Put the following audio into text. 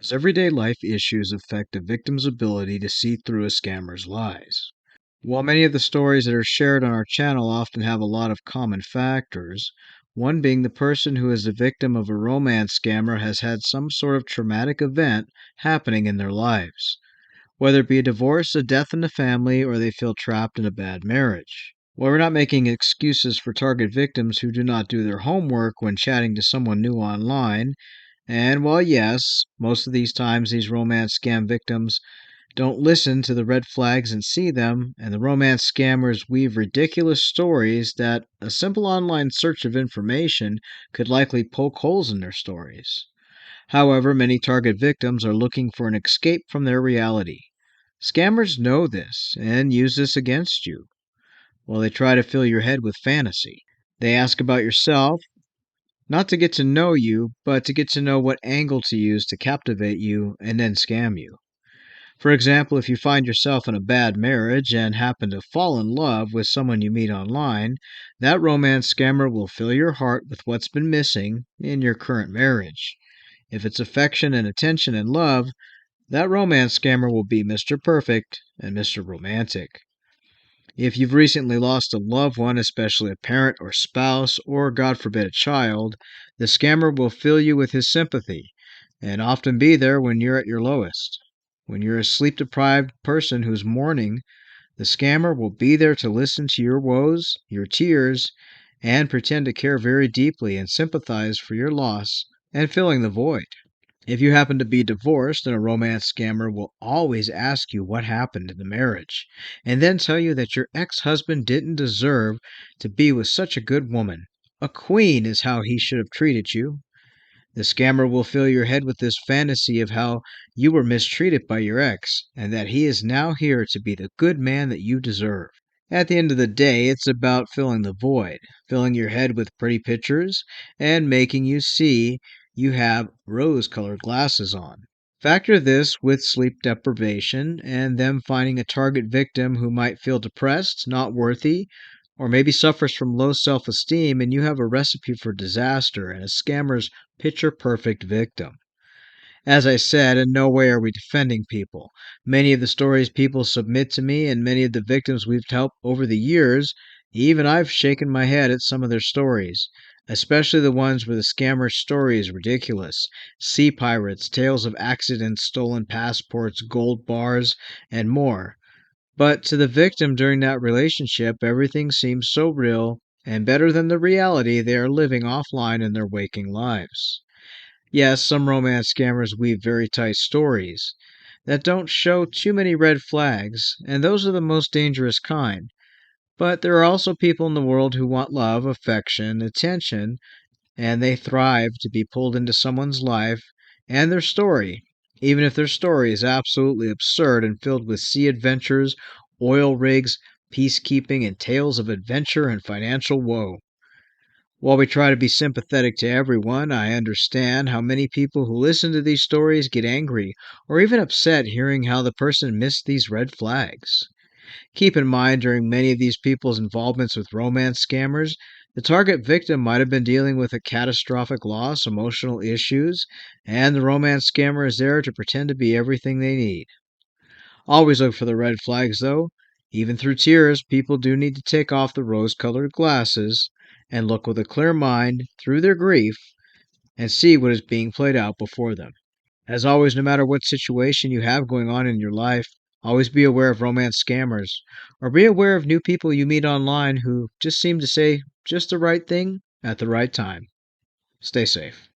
As everyday life issues affect a victim's ability to see through a scammer's lies. While many of the stories that are shared on our channel often have a lot of common factors, one being the person who is the victim of a romance scammer has had some sort of traumatic event happening in their lives, whether it be a divorce, a death in the family, or they feel trapped in a bad marriage. While we're not making excuses for target victims who do not do their homework when chatting to someone new online, and while yes, most of these times these romance scam victims don't listen to the red flags and see them, and the romance scammers weave ridiculous stories that a simple online search of information could likely poke holes in their stories. However, many target victims are looking for an escape from their reality. Scammers know this and use this against you. While they try to fill your head with fantasy, they ask about yourself, not to get to know you, but to get to know what angle to use to captivate you and then scam you. For example, if you find yourself in a bad marriage and happen to fall in love with someone you meet online, that romance scammer will fill your heart with what's been missing in your current marriage. If it's affection and attention and love, that romance scammer will be Mr. Perfect and Mr. Romantic. If you've recently lost a loved one, especially a parent or spouse, or God forbid a child, the scammer will fill you with his sympathy and often be there when you're at your lowest. When you're a sleep deprived person who's mourning, the scammer will be there to listen to your woes, your tears, and pretend to care very deeply and sympathize for your loss and filling the void. If you happen to be divorced, then a romance scammer will always ask you what happened in the marriage, and then tell you that your ex husband didn't deserve to be with such a good woman. A queen is how he should have treated you. The scammer will fill your head with this fantasy of how you were mistreated by your ex, and that he is now here to be the good man that you deserve. At the end of the day, it's about filling the void, filling your head with pretty pictures, and making you see you have rose colored glasses on. Factor this with sleep deprivation and them finding a target victim who might feel depressed, not worthy, or maybe suffers from low self esteem, and you have a recipe for disaster and a scammer's picture perfect victim. As I said, in no way are we defending people. Many of the stories people submit to me and many of the victims we've helped over the years, even I've shaken my head at some of their stories, especially the ones where the scammer's story is ridiculous. Sea pirates, tales of accidents, stolen passports, gold bars, and more. But to the victim during that relationship, everything seems so real and better than the reality they are living offline in their waking lives. Yes, some romance scammers weave very tight stories that don't show too many red flags, and those are the most dangerous kind. But there are also people in the world who want love, affection, attention, and they thrive to be pulled into someone's life and their story, even if their story is absolutely absurd and filled with sea adventures, oil rigs, peacekeeping, and tales of adventure and financial woe. While we try to be sympathetic to everyone, I understand how many people who listen to these stories get angry or even upset hearing how the person missed these red flags. Keep in mind, during many of these people's involvements with romance scammers, the target victim might have been dealing with a catastrophic loss, emotional issues, and the romance scammer is there to pretend to be everything they need. Always look for the red flags, though. Even through tears, people do need to take off the rose colored glasses and look with a clear mind through their grief and see what is being played out before them. As always, no matter what situation you have going on in your life, always be aware of romance scammers, or be aware of new people you meet online who just seem to say just the right thing at the right time. Stay safe.